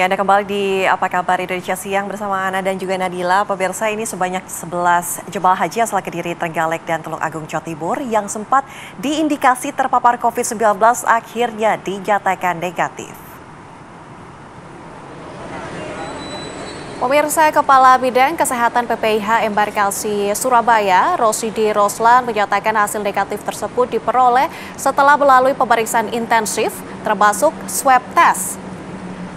Ya, Anda kembali di Apa Kabar Indonesia Siang bersama Ana dan juga Nadila. Pemirsa, ini sebanyak 11 jemaah haji asal Kediri, Trenggalek, dan Tulung Agung, Jawa Timur yang sempat diindikasi terpapar COVID-19 akhirnya dinyatakan negatif. Pemirsa, Kepala Bidang Kesehatan PPIH Embarkasi Surabaya, Rosidi Roslan, menyatakan hasil negatif tersebut diperoleh setelah melalui pemeriksaan intensif, termasuk swab test.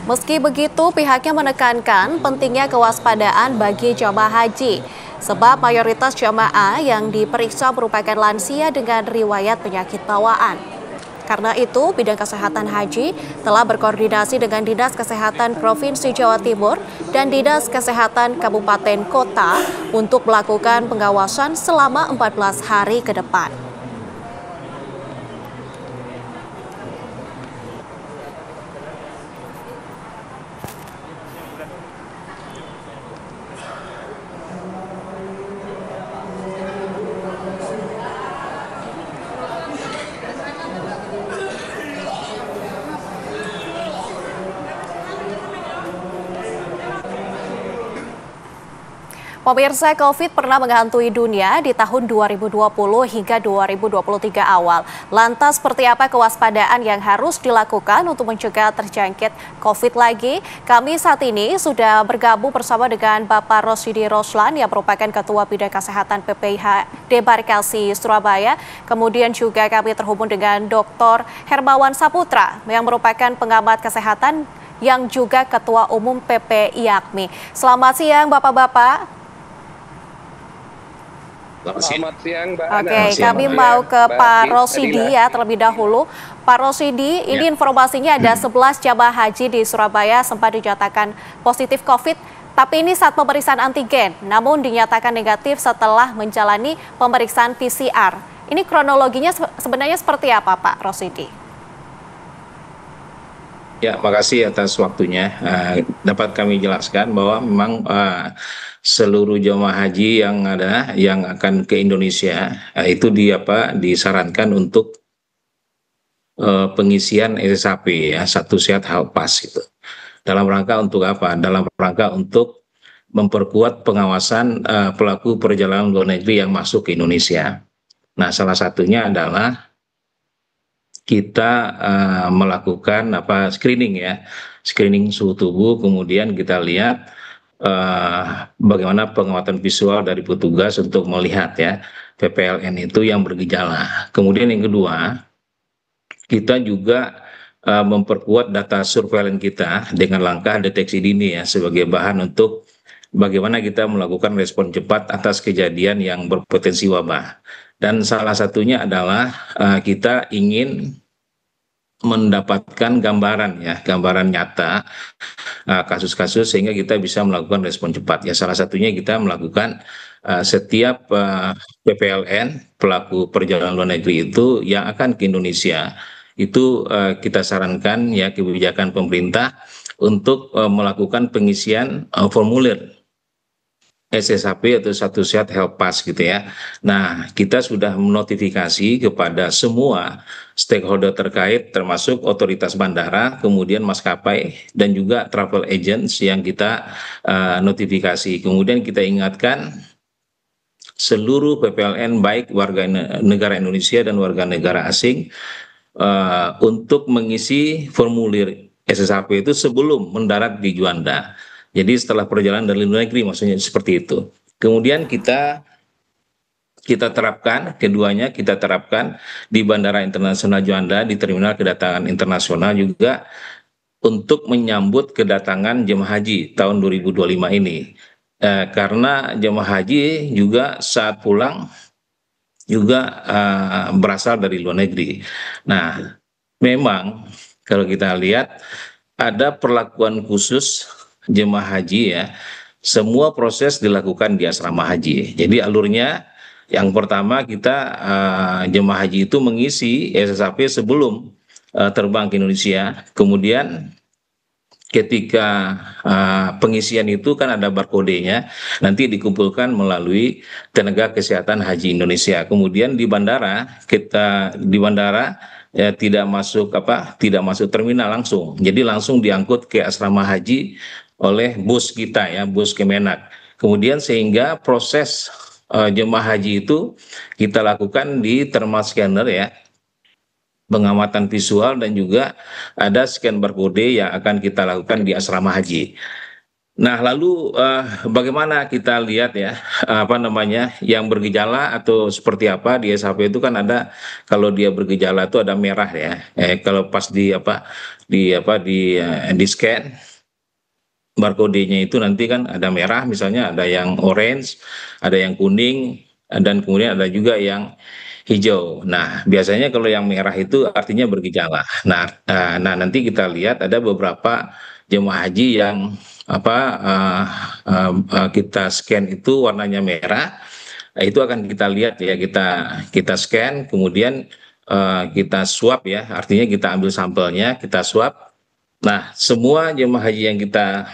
Meski begitu, pihaknya menekankan pentingnya kewaspadaan bagi jamaah haji, sebab mayoritas jamaah yang diperiksa merupakan lansia dengan riwayat penyakit bawaan. Karena itu, Bidang Kesehatan Haji telah berkoordinasi dengan Dinas Kesehatan Provinsi Jawa Timur dan Dinas Kesehatan Kabupaten Kota untuk melakukan pengawasan selama 14 hari ke depan. Pemirsa, COVID pernah menghantui dunia di tahun 2020 hingga 2023 awal. Lantas, seperti apa kewaspadaan yang harus dilakukan untuk mencegah terjangkit COVID lagi? Kami saat ini sudah bergabung bersama dengan Bapak Rosidi Roslan yang merupakan Ketua Bidang Kesehatan PPIH Debarkasi Surabaya. Kemudian juga kami terhubung dengan Dr. Hermawan Saputra yang merupakan pengamat kesehatan yang juga Ketua Umum PPIAKMI. Selamat siang, Bapak-Bapak. Selamat siang, Mbak. Oke, kami mau ke Pak Rosidi ya terlebih dahulu. Pak Rosidi, ini informasinya ada 11 jamaah haji di Surabaya sempat dinyatakan positif COVID, tapi ini saat pemeriksaan antigen, namun dinyatakan negatif setelah menjalani pemeriksaan PCR. Ini kronologinya sebenarnya seperti apa, Pak Rosidi? Ya, makasih atas waktunya. Dapat kami jelaskan bahwa memang seluruh jemaah haji yang akan ke Indonesia itu disarankan untuk pengisian SSHP ya, satu sehat hal pas gitu. Dalam rangka untuk apa? Dalam rangka untuk memperkuat pengawasan pelaku perjalanan luar negeri yang masuk ke Indonesia. Nah, salah satunya adalah kita melakukan screening suhu tubuh, kemudian kita lihat bagaimana pengamatan visual dari petugas untuk melihat ya PPLN itu yang bergejala. Kemudian yang kedua, kita juga memperkuat data surveillance kita dengan langkah deteksi dini ya sebagai bahan untuk bagaimana kita melakukan respon cepat atas kejadian yang berpotensi wabah. Dan salah satunya adalah kita ingin mendapatkan gambaran nyata kasus-kasus sehingga kita bisa melakukan respon cepat. Ya, salah satunya kita melakukan setiap PPLN pelaku perjalanan luar negeri itu yang akan ke Indonesia itu kita sarankan ya kebijakan pemerintah untuk melakukan pengisian formulir SSHP atau satu sehat health pass gitu ya. Nah, kita sudah menotifikasi kepada semua stakeholder terkait termasuk otoritas bandara, kemudian maskapai dan juga travel agents yang kita notifikasi. Kemudian kita ingatkan seluruh PPLN baik warga negara Indonesia dan warga negara asing untuk mengisi formulir SSHP itu sebelum mendarat di Juanda. Jadi setelah perjalanan dari luar negeri maksudnya seperti itu. Kemudian kita terapkan di Bandara Internasional Juanda, di Terminal Kedatangan Internasional juga untuk menyambut kedatangan jemaah haji tahun 2025 ini. Karena jemaah haji juga saat pulang juga berasal dari luar negeri. Nah, memang kalau kita lihat ada perlakuan khusus jemaah haji ya, semua proses dilakukan di asrama haji. Jadi alurnya yang pertama kita jemaah haji itu mengisi SSHP sebelum terbang ke Indonesia, kemudian ketika pengisian itu kan ada barcode-nya, nanti dikumpulkan melalui tenaga kesehatan haji Indonesia. Kemudian di bandara ya tidak masuk terminal langsung. Jadi langsung diangkut ke asrama haji oleh bus kita ya, bus Kemenak. Kemudian sehingga proses jemaah haji itu kita lakukan di thermal scanner ya, pengamatan visual, dan juga ada scan barcode yang akan kita lakukan di asrama haji. Nah, lalu bagaimana kita lihat ya, yang bergejala atau seperti apa di SHP itu kan ada, kalau dia bergejala itu ada merah ya. Kalau pas di scan barcode-nya itu nanti kan ada merah, misalnya ada yang orange, ada yang kuning, dan kemudian ada juga yang hijau. Nah, biasanya kalau yang merah itu artinya bergejala. Nah, nanti kita lihat ada beberapa jemaah haji yang kita scan itu warnanya merah. Nah, itu akan kita lihat ya, kita scan, kemudian kita swab ya, artinya kita ambil sampelnya, kita swab. Nah, semua jemaah haji yang kita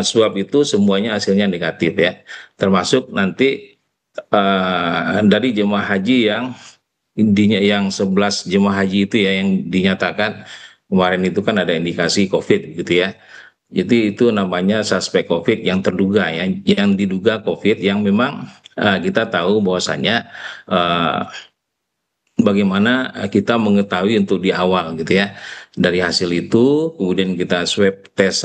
swab itu semuanya hasilnya negatif ya, termasuk nanti dari jemaah haji yang 11 jemaah haji itu ya yang dinyatakan kemarin itu kan ada indikasi COVID gitu ya. Jadi itu namanya suspek COVID yang terduga ya, yang diduga COVID, yang memang kita tahu bahwasannya bagaimana kita mengetahui untuk di awal gitu ya. Dari hasil itu kemudian kita swab tes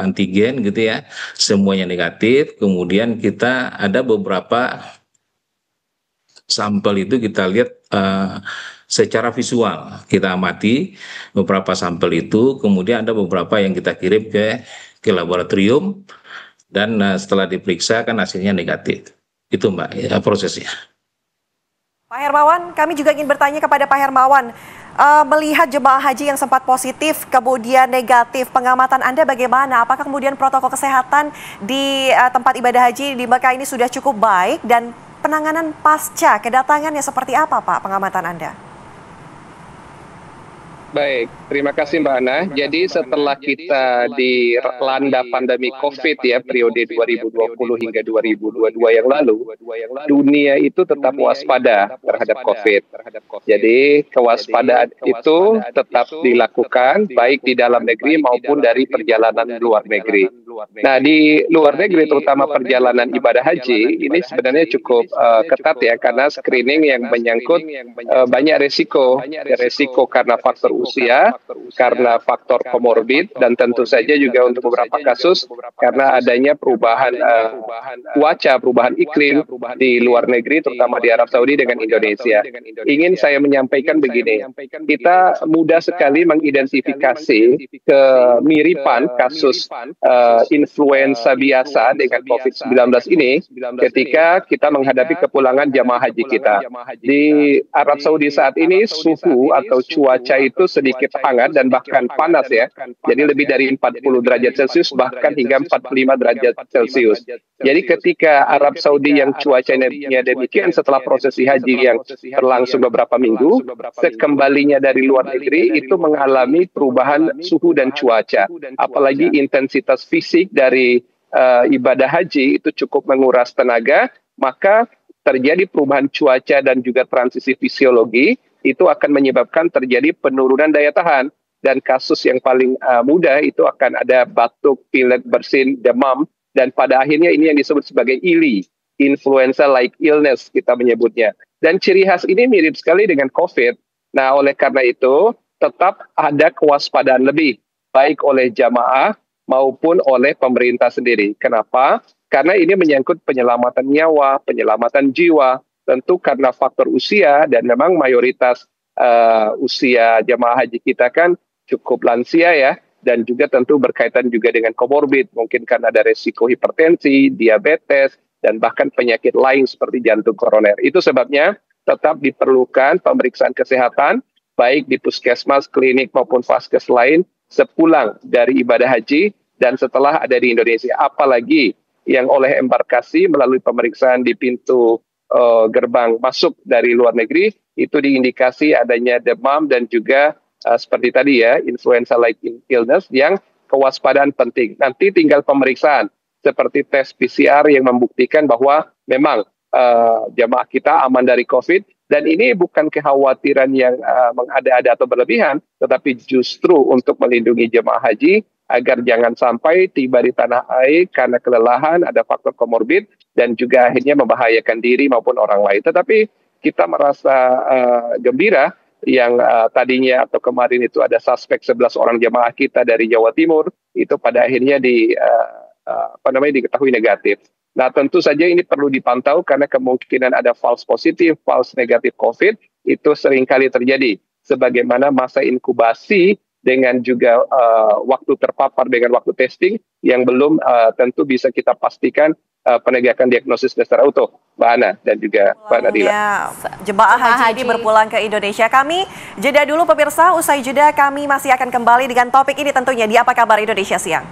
antigen gitu ya, semuanya negatif. Kemudian kita ada beberapa sampel itu kita lihat secara visual, kita amati beberapa sampel itu, kemudian ada beberapa yang kita kirim ke laboratorium, dan setelah diperiksa kan hasilnya negatif. Itu Mbak ya, prosesnya. Pak Hermawan, kami juga ingin bertanya kepada Pak Hermawan, melihat jemaah haji yang sempat positif kemudian negatif, pengamatan Anda bagaimana? Apakah kemudian protokol kesehatan di tempat ibadah haji di Mekah ini sudah cukup baik, dan penanganan pasca kedatangannya seperti apa Pak, pengamatan Anda? Baik, terima kasih Mbak Ana. Jadi setelah kita dilanda pandemi COVID ya, periode 2020 hingga 2022 yang lalu, dunia itu tetap waspada terhadap COVID. Jadi kewaspadaan itu tetap dilakukan baik di dalam negeri maupun dari perjalanan luar negeri. Nah, di luar negeri terutama perjalanan ibadah haji ini sebenarnya cukup ketat ya, karena screening yang menyangkut banyak resiko karena faktor usia, karena faktor komorbid, dan tentu saja juga untuk beberapa kasus karena adanya perubahan cuaca, perubahan iklim di luar negeri, terutama di Arab Saudi dengan Indonesia. Ingin saya menyampaikan begini, kita mudah sekali mengidentifikasi kemiripan kasus influenza biasa dengan COVID-19 ini ketika kita menghadapi kepulangan jamaah haji kita. Di Arab Saudi saat ini suhu atau cuaca itu sedikit hangat dan bahkan panas ya. Jadi lebih dari 40 derajat Celcius bahkan hingga 45 derajat Celcius. Jadi ketika Arab Saudi yang cuacanya demikian, setelah prosesi haji yang berlangsung beberapa minggu, sekembalinya dari luar negeri itu mengalami perubahan suhu dan cuaca. Apalagi intensitas fisik dari ibadah haji itu cukup menguras tenaga, maka terjadi perubahan cuaca dan juga transisi fisiologi, itu akan menyebabkan terjadi penurunan daya tahan. Dan kasus yang paling mudah itu akan ada batuk, pilek, bersin, demam, dan pada akhirnya ini yang disebut sebagai ILI, influenza-like illness kita menyebutnya. Dan ciri khas ini mirip sekali dengan COVID. Nah, oleh karena itu tetap ada kewaspadaan lebih, baik oleh jamaah maupun oleh pemerintah sendiri. Kenapa? Karena ini menyangkut penyelamatan nyawa, penyelamatan jiwa, tentu karena faktor usia, dan memang mayoritas usia jamaah haji kita kan cukup lansia ya, dan juga tentu berkaitan juga dengan komorbid, mungkin kan ada resiko hipertensi, diabetes, dan bahkan penyakit lain seperti jantung koroner. Itu sebabnya tetap diperlukan pemeriksaan kesehatan, baik di puskesmas, klinik, maupun vaskes lain, sepulang dari ibadah haji dan setelah ada di Indonesia. Apalagi yang oleh embarkasi melalui pemeriksaan di pintu gerbang masuk dari luar negeri, itu diindikasi adanya demam dan juga seperti tadi ya, influenza-like illness yang kewaspadaan penting. Nanti tinggal pemeriksaan seperti tes PCR yang membuktikan bahwa memang jamaah kita aman dari COVID. Dan ini bukan kekhawatiran yang mengada-ada atau berlebihan, tetapi justru untuk melindungi jemaah haji agar jangan sampai tiba di tanah air karena kelelahan, ada faktor komorbid, dan juga akhirnya membahayakan diri maupun orang lain. Tetapi kita merasa gembira yang tadinya atau kemarin itu ada suspek 11 orang jemaah kita dari Jawa Timur, itu pada akhirnya diketahui negatif. Nah, tentu saja ini perlu dipantau karena kemungkinan ada false positif, false negatif COVID itu seringkali terjadi. Sebagaimana masa inkubasi dengan juga waktu terpapar dengan waktu testing yang belum tentu bisa kita pastikan penegakan diagnosis secara utuh, Mbak Ana dan juga Mbak Nadila. Jemaah haji ini berpulang ke Indonesia. Kami jeda dulu pemirsa, usai jeda kami masih akan kembali dengan topik ini tentunya di Apa Kabar Indonesia Siang.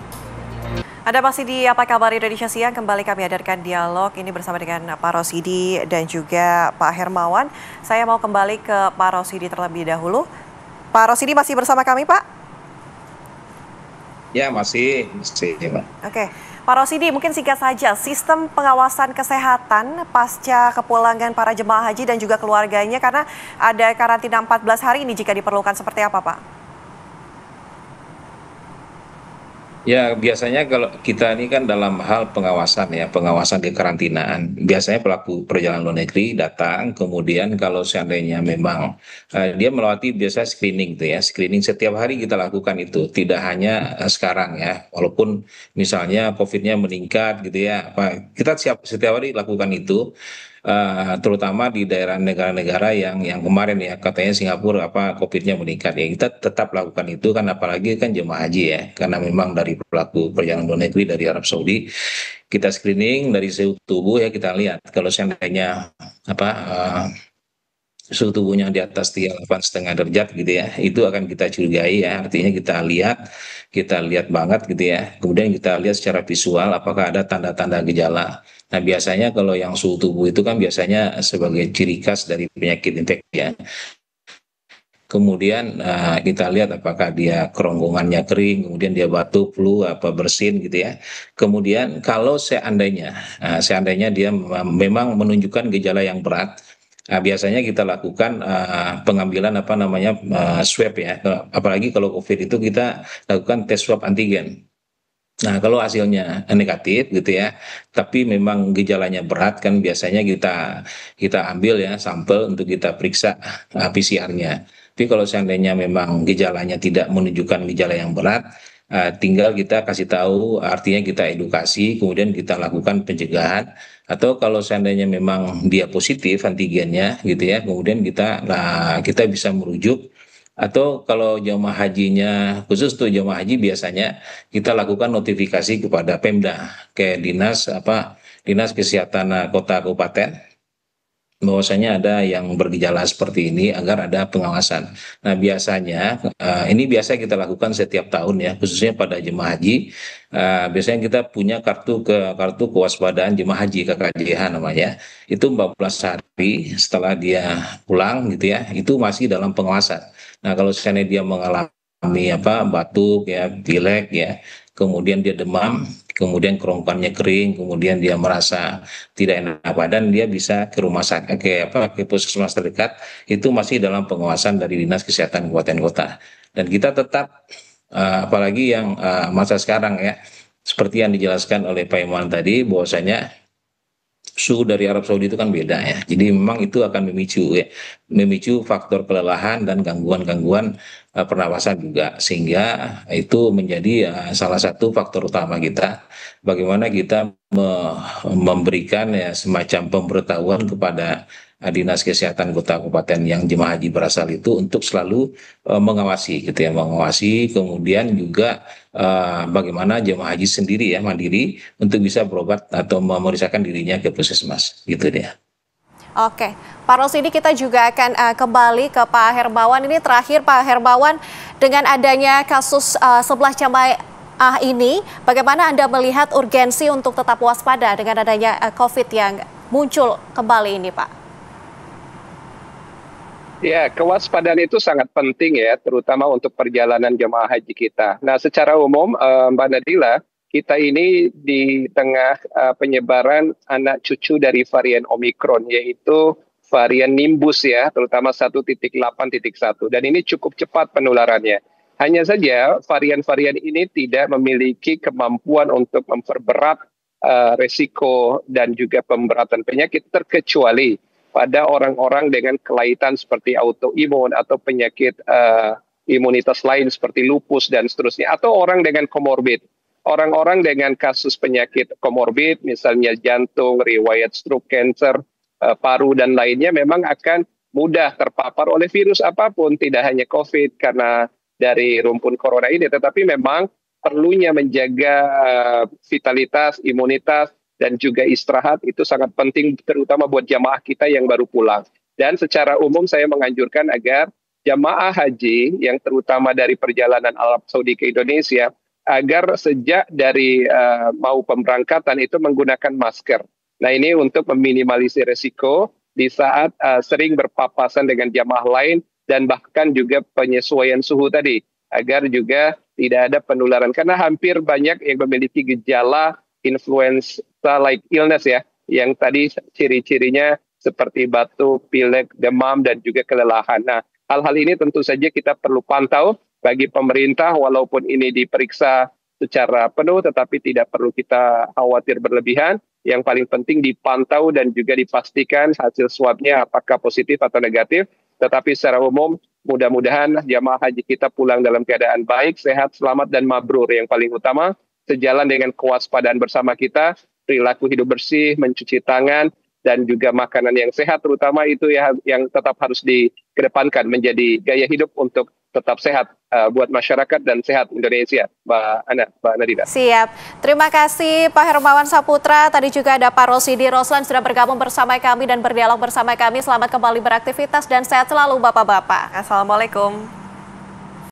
Ada masih di Apa Kabar Indonesia Siang, kembali kami hadirkan dialog ini bersama dengan Pak Rosidi dan juga Pak Hermawan. Saya mau kembali ke Pak Rosidi terlebih dahulu. Pak Rosidi masih bersama kami, Pak? Ya, masih. Oke. Pak Rosidi, mungkin singkat saja, sistem pengawasan kesehatan pasca kepulangan para jemaah haji dan juga keluarganya, karena ada karantina 14 hari ini jika diperlukan, seperti apa, Pak? Ya, biasanya kalau kita ini kan dalam hal pengawasan ya, pengawasan kekarantinaan. Biasanya pelaku perjalanan luar negeri datang, kemudian kalau seandainya memang dia melewati biasa screening tuh ya, screening setiap hari kita lakukan itu, tidak hanya sekarang ya, walaupun misalnya COVID-nya meningkat gitu ya, kita setiap hari lakukan itu. Terutama di daerah negara-negara yang kemarin ya katanya Singapura COVID-nya meningkat ya, kita tetap lakukan itu kan, apalagi kan jemaah haji ya, karena memang dari pelaku perjalanan luar negeri dari Arab Saudi kita screening dari suhu tubuh ya, kita lihat kalau seandainya suhu tubuhnya di atas 38,5 derajat gitu ya, itu akan kita curigai ya, artinya kita lihat banget gitu ya, kemudian kita lihat secara visual apakah ada tanda-tanda gejala. Nah, biasanya kalau yang suhu tubuh itu kan biasanya sebagai ciri khas dari penyakit infeksi ya. Kemudian kita lihat apakah dia kerongkongannya kering, kemudian dia batuk, flu, bersin gitu ya. Kemudian kalau seandainya dia memang menunjukkan gejala yang berat, biasanya kita lakukan pengambilan swab ya. Apalagi kalau COVID itu kita lakukan tes swab antigen. Nah, kalau hasilnya negatif gitu ya, tapi memang gejalanya berat kan, biasanya kita ambil ya sampel untuk kita periksa PCR-nya. Tapi kalau seandainya memang gejalanya tidak menunjukkan gejala yang berat, tinggal kita kasih tahu, artinya kita edukasi, kemudian kita lakukan pencegahan. Atau kalau seandainya memang dia positif antigennya gitu ya, kemudian kita bisa merujuk. Atau kalau jemaah hajinya, khusus tuh jemaah haji, biasanya kita lakukan notifikasi kepada Pemda, kayak dinas kesehatan kota kabupaten, bahwasanya ada yang bergejala seperti ini agar ada pengawasan. Nah, biasanya ini biasa kita lakukan setiap tahun ya, khususnya pada jemaah haji. Biasanya kita punya kartu kewaspadaan jemaah haji, KKJH namanya. Itu 14 hari setelah dia pulang gitu ya, itu masih dalam pengawasan. Nah, kalau seandainya dia mengalami batuk ya, pilek ya, kemudian dia demam, kemudian kerongkongannya kering, kemudian dia merasa tidak enak badan, dia bisa ke rumah sakit, ke puskesmas terdekat, itu masih dalam pengawasan dari Dinas Kesehatan Kabupaten Kota. Dan kita tetap apalagi yang masa sekarang ya, seperti yang dijelaskan oleh Pak Iman tadi, bahwasanya suhu dari Arab Saudi itu kan beda ya. Jadi memang itu akan memicu faktor kelelahan dan gangguan-gangguan pernapasan juga, sehingga itu menjadi salah satu faktor utama kita bagaimana kita memberikan ya semacam pemberitahuan kepada Dinas Kesehatan Kota Kabupaten yang jemaah haji berasal itu untuk selalu mengawasi gitu ya, kemudian juga bagaimana jemaah haji sendiri ya, mandiri untuk bisa berobat atau memeriksakan dirinya ke puskesmas gitu deh. Oke, Pak Rosidi, kita juga akan kembali ke Pak Hermawan. Ini terakhir Pak Hermawan, dengan adanya kasus 11 jamaah ini, bagaimana Anda melihat urgensi untuk tetap waspada dengan adanya COVID yang muncul kembali ini, Pak? Ya, kewaspadaan itu sangat penting ya, terutama untuk perjalanan jemaah haji kita. Nah, secara umum, Mbak Nadila, kita ini di tengah penyebaran anak cucu dari varian Omikron, yaitu varian Nimbus ya, terutama 1.8.1. Dan ini cukup cepat penularannya. Hanya saja varian-varian ini tidak memiliki kemampuan untuk memperberat resiko dan juga pemberatan penyakit, terkecuali pada orang-orang dengan kelainan seperti autoimun atau penyakit imunitas lain seperti lupus dan seterusnya, atau orang dengan komorbid. Orang-orang dengan kasus penyakit komorbid, misalnya jantung, riwayat stroke, cancer, paru, dan lainnya, memang akan mudah terpapar oleh virus apapun, tidak hanya COVID karena dari rumpun corona ini, tetapi memang perlunya menjaga vitalitas, imunitas, dan juga istirahat itu sangat penting, terutama buat jamaah kita yang baru pulang. Dan secara umum saya menganjurkan agar jamaah haji yang terutama dari perjalanan Arab Saudi ke Indonesia, agar sejak dari mau pemberangkatan itu menggunakan masker. Nah, ini untuk meminimalisir resiko di saat sering berpapasan dengan jamaah lain, dan bahkan juga penyesuaian suhu tadi, agar juga tidak ada penularan. Karena hampir banyak yang memiliki gejala influenza-like illness ya, yang tadi ciri-cirinya seperti batuk, pilek, demam, dan juga kelelahan. Nah, hal-hal ini tentu saja kita perlu pantau bagi pemerintah, walaupun ini diperiksa secara penuh, tetapi tidak perlu kita khawatir berlebihan. Yang paling penting dipantau dan juga dipastikan hasil swabnya apakah positif atau negatif. Tetapi secara umum, mudah-mudahan jamaah haji kita pulang dalam keadaan baik, sehat, selamat, dan mabrur. Yang paling utama, sejalan dengan kewaspadaan bersama kita, perilaku hidup bersih, mencuci tangan, dan juga makanan yang sehat, terutama itu ya yang tetap harus dikedepankan menjadi gaya hidup untuk tetap sehat buat masyarakat dan sehat Indonesia, Mbak Nadira. Siap. Terima kasih Pak Hermawan Saputra. Tadi juga ada Pak Rosidi Roslan sudah bergabung bersama kami dan berdialog bersama kami. Selamat kembali beraktivitas dan sehat selalu Bapak-Bapak. Assalamualaikum.